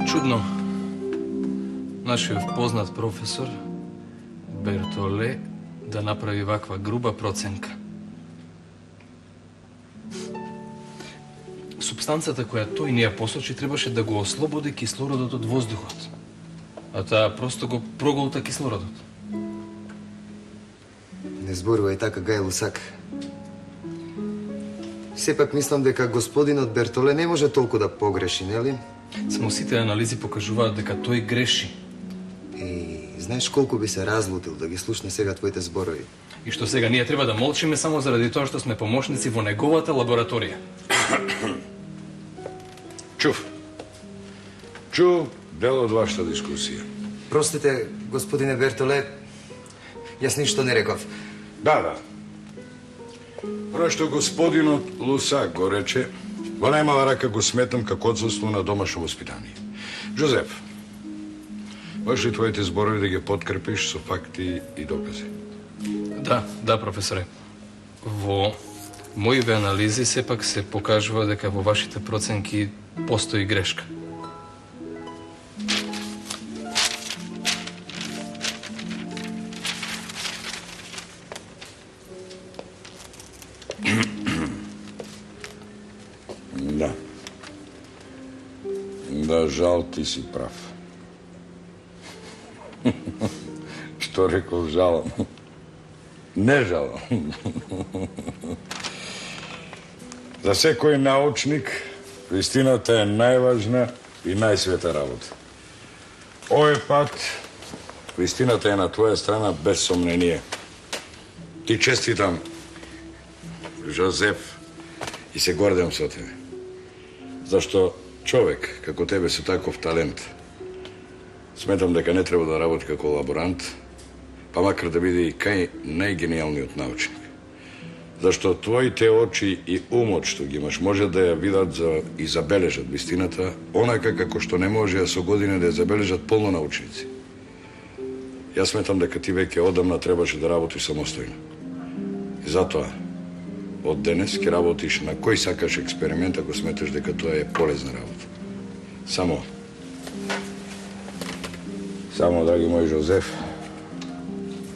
Čudno. Нашиот познат професор Бертоле да направи ваква груба проценка. Субстанцията која тој ни ја посочи требаше да го ослободи кислородот од воздухот. А таа просто го проголта кислородот. Не зборувај така, Гајло Сак. Сепак мислам дека господинот Бертоле не може толку да погреши, нели? Само сите анализи покажуваат дека тој греши. И знаеш колку би се разлутил да ги слушне сега твоите зборови. И што сега ние треба да молчиме само заради тоа што сме помошници во неговата лабораторија. Чув дел од вашата дискусија. Простите, господине Бертоле, јас ништо не реков. Да. Оно што господинот Лусак го рече, во најмала рака го сметам како одсуство на домашно воспитание. Жозеф, можеш ли твоите зборови да ги подкрепиш со факти и докази? Да, професоре. Во моите анализи сепак се покажува дека во вашите проценки постои грешка. Да, жал, ти си прав. Што реков жалам? Не жалам. За секој научник, вистината е најважна и најсвета работа. Овој пат, вистината е на твоја страна без сомнение. Ти честитам, Жозеф, и се гордам со тебе. Зашто човек како тебе со таков талент, сметам дека не треба да работи како лаборант, па макар да биде и кај најгениалниот научник. Зашто твоите очи и умот што ги имаш може да ја видат и забележат вистината, онака како што не може со години да ја забележат полно научници. Јас сметам дека ти веќе одамна требаше да работиш самостојно. И затоа, од денес ќе работиш на кој сакаш експеримент ако сметаш дека тоа е полезна работа. Само, драги мој Жозеф,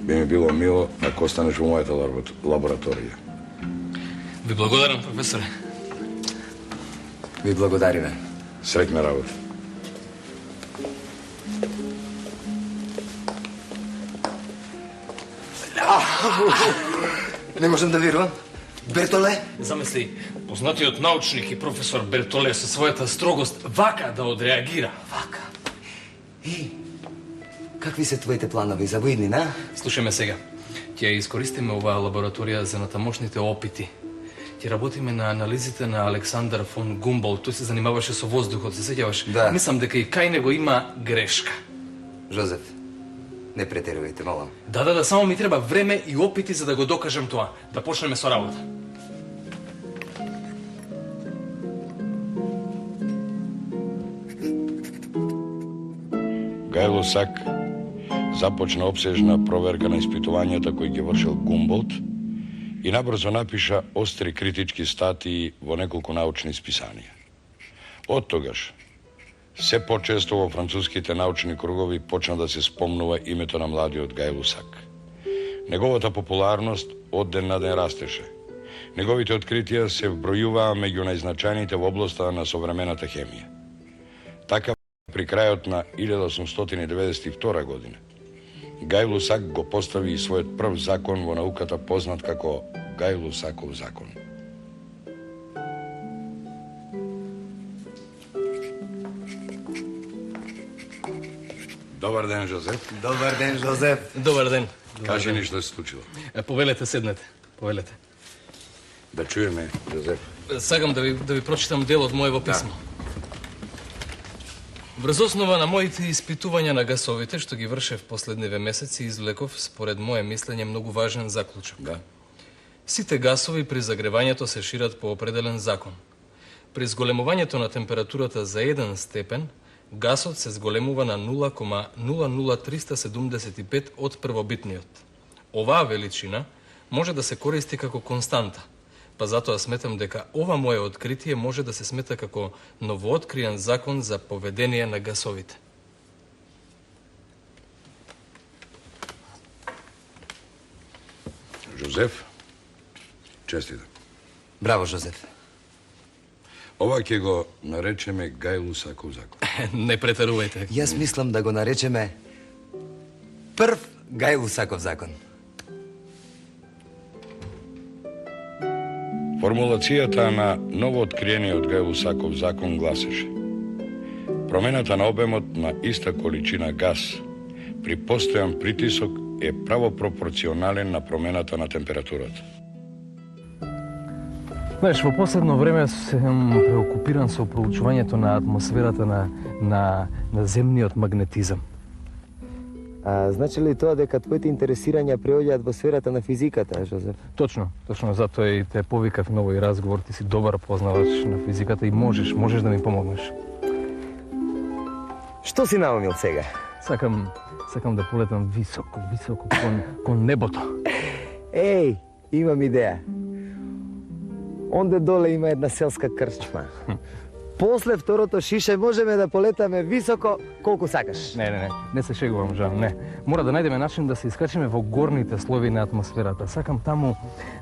би ми било мило ако останеш во мојата лабораторија. Ви благодарам, професоре. Ви благодариме. Среќна работа. Не можам да верувам. Бертоле? Замисли, познатиот научник и професор Бертоле со својата строгост вака да одреагира. Вака. Какви се твоите планови за воиднина? Слушаме сега. Ќе искористиме оваа лабораторија за натамошните опити. Ќе работиме на анализите на Александар фон Гумболт. Тој се занимаваше со воздухот, се сеќаваш? Да. Мислам дека и кај него има грешка. Жозеф, не претерувајте, молам. Да, само ми треба време и опити за да го докажем тоа. Да почнеме со работа. Гајло Сак започна обсежна проверка на испитувањата кои ги вршил Гумболт и набрзо напиша остри критички статии во неколку научни списанија. Од тогаш, се почесто во француските научни кругови почна да се спомнува името на младиот Гајло Сак. Неговата популарност од ден на ден растеше. Неговите откритија се вбројуваа меѓу најзначајните во областа на современата хемија. Така, при крајот на 1892 година, Гајло Сак го постави и својот прв закон во науката познат како Гајло Саков закон. Добар ден, Жозеф. Добар ден, Жозеф. Добар ден. Кажи ни што се случило. Повелете, седнете. Повелете. Да чуеме, Жозеф. Сакам да ви прочитам дел од моево писмо. Врз основа на моите испитувања на гасовите, што ги вршев последниве месеци, извлеков, според мое мислење, многу важен заклучок. Да. Сите гасови при загревањето се шират по определен закон. При зголемувањето на температурата за 1 степен, гасот се зголемува на 0,00375 од првобитниот. Оваа величина може да се користи како константа, па затоа сметам дека ова мое откритие може да се смета како новооткриен закон за поведение на гасовите. Жозеф, честитам. Браво, Жозеф. Ова ќе го наречеме Гајлусаков закон. Не претерувајте. Јас мислам да го наречеме прв Гајлусаков закон. Формулацијата на новооткриениот Гајлусаков закон гласеше: промената на обемот на иста количина газ при постојан притисок е право пропорционален на промената на температурата. Знаеш, во последно време сум преокупиран со проучувањето на атмосферата на земниот магнетизам. А значи ли тоа дека твоите интересирања преоѓаат во сферата на физиката, Жозеф? Точно, затоа и те повикав на овој разговор. Ти си добар познавач на физиката и можеш да ми помогнеш. Што си наумил сега? Сакам да полетам високо кон небото. Еј, имам идеја. Онде доле има една селска крчма. После второто шише можеме да полетаме високо колку сакаш. Не се шегувам, Жан, не. Мора да најдеме начин да се искачиме во горните слоеви на атмосферата. Сакам таму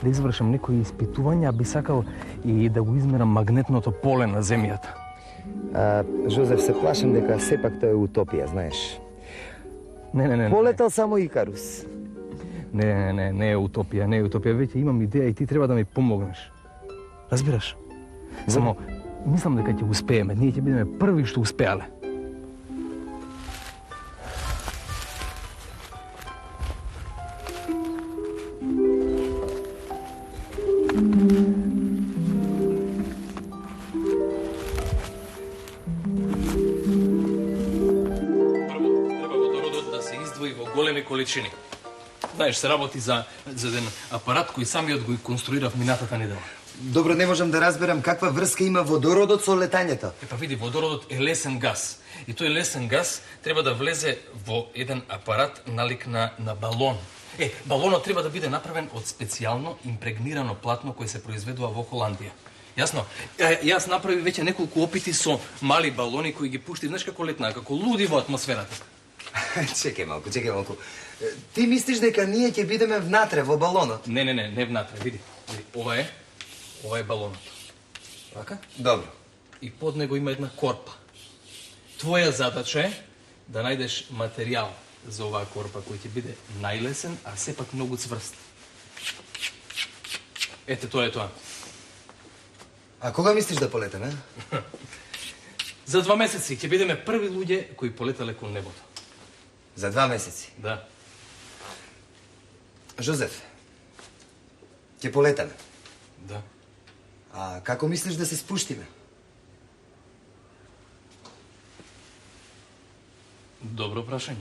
да извршам некои испитувања, би сакал и да го измерам магнетното поле на земјата. Жозеф, се плашам дека сепак тоа е утопија, знаеш. Не. Полетал само Икарус. Не е утопија, веќе имам идеја и ти треба да ми помогнеш. Разбираш? Само мислам дека ќе успееме. Ние ќе бидеме први што успеале. Прво, треба водородот да се издвои во големи количини. Знаеш, се работи за еден апарат кој самиот го конструирав минатата недела. Добро, не можам да разберам каква врска има водородот со летањето. Па види, водородот е лесен газ. И тој лесен газ треба да влезе во еден апарат налик на балон. Балонот треба да биде направен од специјално импрегнирано платно кој се произведува во Холандија. Јасно? Јас направи веќе неколку опити со мали балони кои ги пушти, знаеш како летнаа, како луди во атмосферата. Чекај малку. Ти мислиш дека ние ќе бидеме внатре во балонот? Не внатре, види. Ова е балонот. Така? Добро. И под него има една корпа. Твоја задача е да најдеш материјал за оваа корпа кој ќе биде најлесен, а сепак многу цврст. Ете, тоа е тоа. А кога мислиш да полетаме? За 2 месеци ќе бидеме први луѓе кои полетале кон небото. За 2 месеци? Да. Жозеф, ќе полетаме. Да. А како мислиш да се спуштиме? Добро прашање.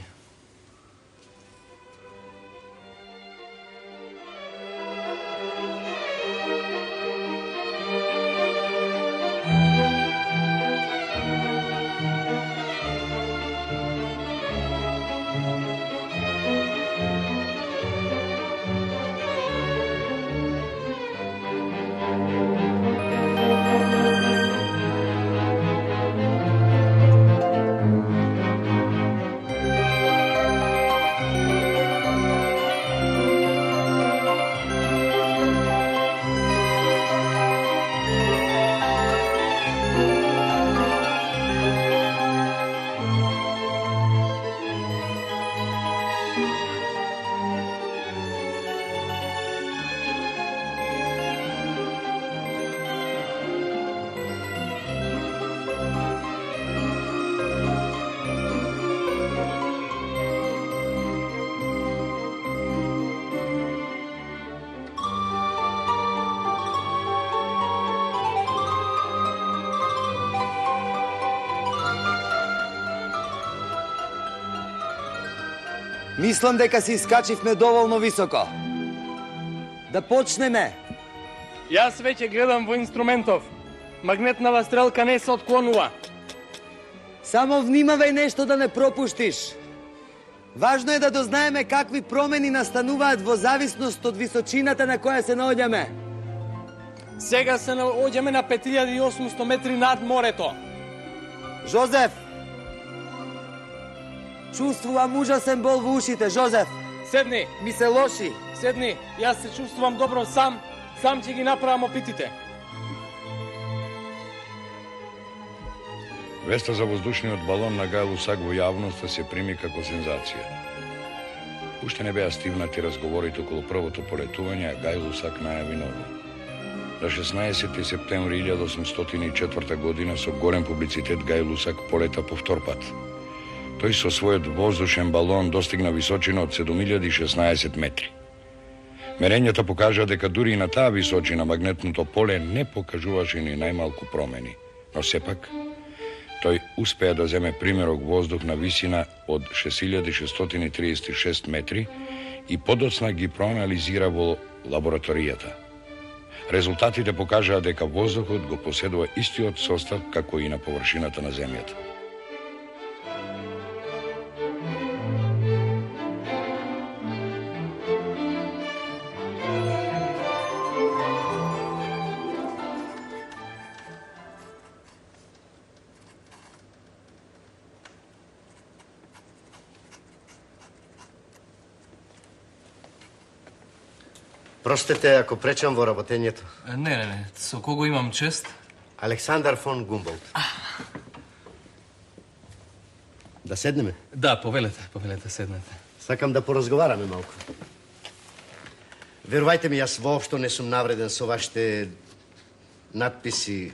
Мислам дека се искачивме доволно високо. Да почнеме. Јас веќе гледам во инструментов. Магнетнава стрелка не се отклонува. Само внимавај нешто да не пропуштиш. Важно е да дознаеме какви промени настануваат во зависност од височината на која се наоѓаме. Сега се наоѓаме на 5800 метри над морето. Жозеф! Чувствувам ужасен бол во ушите, Жозеф. Седни, Ми се лоши. седни. Јас се чувствувам добро сам. Сам ќе ги направам опитите. Веста за воздушниот балон на Гај Лусак во јавноста се прими како сензација. Уште не беа стивнати разговорите околу првото полетување, а Гај Лусак најави ново. На 16. септември 1804 година со голем публицитет Гај Лусак полета по втор пат. Тој со својот воздушен балон достигна височина од 7016 метри. Мерењата покажаа дека дури и на таа височина магнетното поле не покажуваше ни најмалку промени, но сепак тој успеа да земе примерок воздух на висина од 6636 метри и подоцна ги проанализира во лабораторијата. Резултатите покажаа дека воздухот го поседува истиот состав како и на површината на земјата. Простете ако пречам во работењето. Не. Со кого имам чест? Александар фон Гумболт. Да седнеме? Да, повелете, седнете. Сакам да поразговараме малку. Верувајте ми, јас воопшто не сум навреден со вашите надписи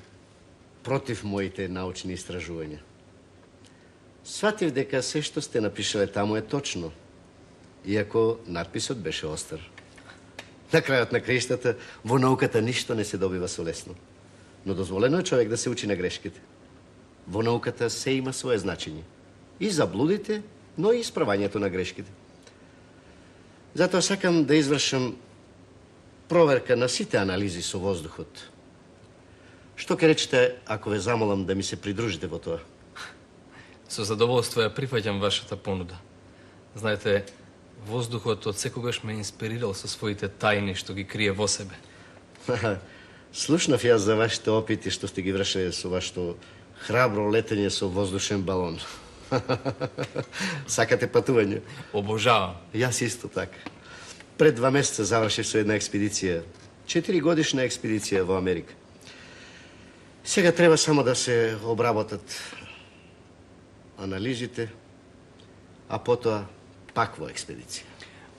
против моите научни истражувања. Сватив дека се што сте напишале таму е точно, иако надписот беше остар. На крајот на краиштата, во науката ништо не се добива со лесно. Но дозволено е човек да се учи на грешките. Во науката се има свое значење. И заблудите, но и исправањето на грешките. Затоа сакам да извршам проверка на сите анализи со воздухот. Што ке речете ако ве замолам да ми се придружите во тоа? Со задоволство ја прифаќам вашата понуда. Знаете, воздухот од секогаш ме инспирирал со своите тајни што ги крие во себе. Слушнав јас за вашите опити што сте ги вршеле со вашето храбро летење со воздушен балон. Сакате патување? Обожавам. Јас исто така. Пред 2 месеца завршив со една експедиција. 4 годишна експедиција во Америка. Сега треба само да се обработат анализите, а потоа пак во експедиција.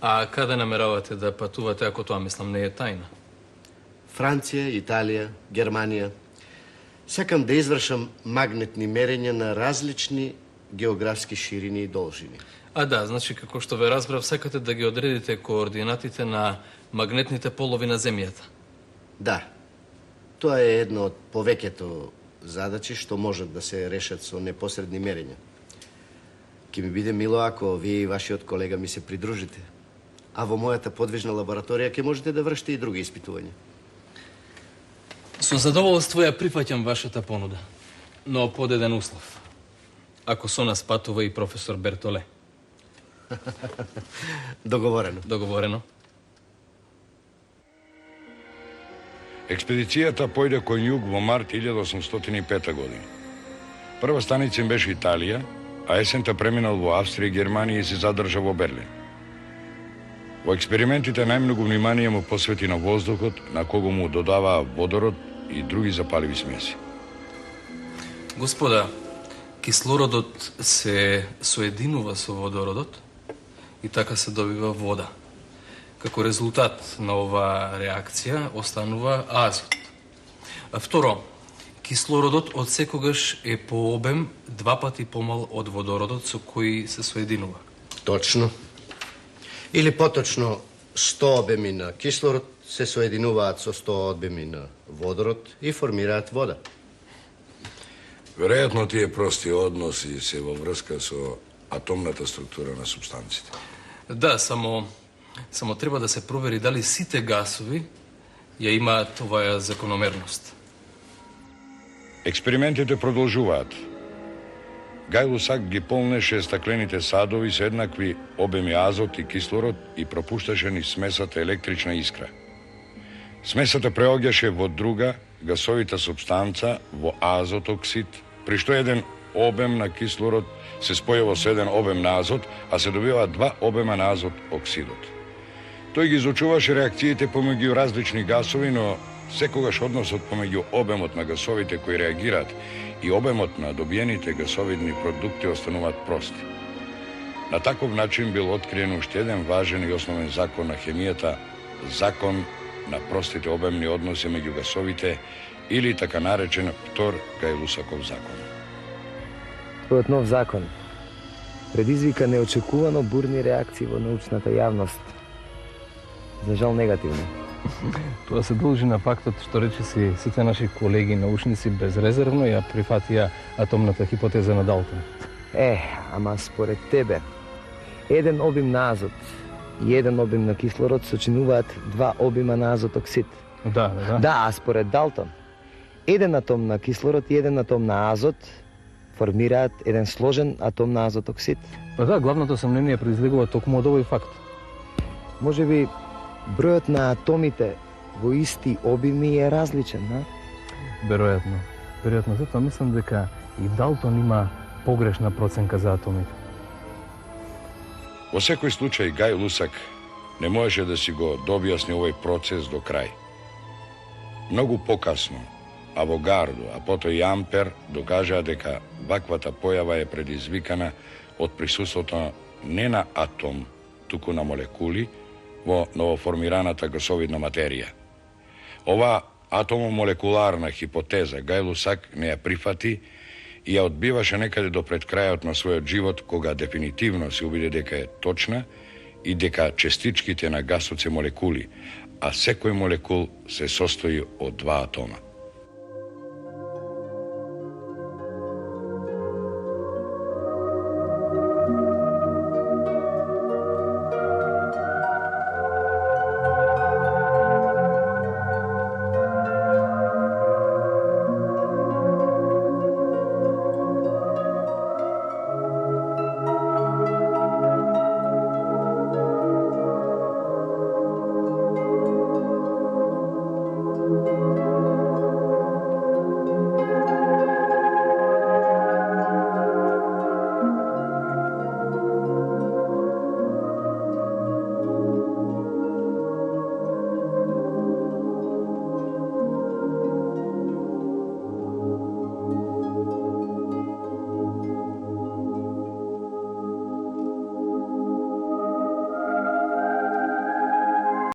А каде намеравате да патувате, ако тоа мислам не е тајна? Франција, Италија, Германија. Сакам да извршам магнетни мерења на различни географски ширини и должини. А да, значи како што ве разбрав, сакате да ги одредите координатите на магнетните полови на земјата. Да. Тоа е едно од повеќето задачи што можат да се решат со непосредни мерења. Ке ми биде мило ако вие и вашиот колега ми се придружите. А во мојата подвижна лабораторија ќе можете да вршите и други испитувања. Со задоволство ја прифаќам вашата понуда, но под еден услов. Ако со нас патува и професор Бертоле. Договорено. Договорено. Експедицијата појде кој југ во март 1805 година. Прва станица им беше Италија, а есента преминал во Австрија и Германија и се задржа во Берлин. Во експериментите најмногу внимание му посвети на воздухот, на кого му додаваа водород и други запаливи смеси. Господа, кислородот се соединува со водородот и така се добива вода. Како резултат на оваа реакција останува азот. А второ, кислородот од секогаш е по обем 2 пати помал од водородот со кој се соединува. Точно. Или поточно, 100 обеми на кислород се соединуваат со 100 обеми на водород и формираат вода. Веројатно тие прости односи се во врска со атомната структура на супстанците. Да, само треба да се провери дали сите гасови ја имаат оваа закономерност. Експериментите продолжуваат. Гај Лусак ги полнеше стаклените садови со еднакви обеми азот и кислород и пропушташе низ смесата електрична искра. Смесата преоѓаше во друга гасовита супстанца, во азот оксид, при што еден обем на кислород се спојува со еден обем на азот, а се добива два обема на азот оксидот. Тој ги изучуваше реакциите помеѓу различни гасови, но секогаш односот помеѓу обемот на гасовите кои реагираат и обемот на добиените гасовидни продукти остануваат прости. На таков начин бил откриен уште еден важен и основен закон на хемијата, закон на простите обемни односи меѓу гасовите или така наречен Птор Гај-Лусаков закон. Тој нов закон предизвика неочекувано бурни реакции во научната јавност. За жал негативно. Тоа се должи на фактот што речиси сите наши колеги научници безрезервно ја прифатија атомната хипотеза на Далтон. Ама според тебе, еден обим на азот и еден обим на кислород сочинуваат два обима на азот оксид. Да. Да, а според Далтон, еден атом на кислород и еден атом на азот формираат еден сложен атом на азот оксид. Па да, главното сомнение произлегува токму од овој факт. Може би бројот на атомите во исти обими е различен, а? Веројатно, затоа мислам дека и Далтон има погрешна проценка за атомите. Во секој случај, Гај Лусак не можеше да си го дообјасни овој процес до крај. Многу покасно, Авогардо, а потоа и Ампер докажаа дека ваквата појава е предизвикана од присуството не на атом, туку на молекули во новоформираната гасовидна материја. Ова атомомолекуларна хипотеза Гај Лусак не ја прифати и ја одбиваше некаде до пред крајот на својот живот, кога дефинитивно се убеди дека е точна и дека частичките на гасот се молекули, а секој молекул се состои од два атома.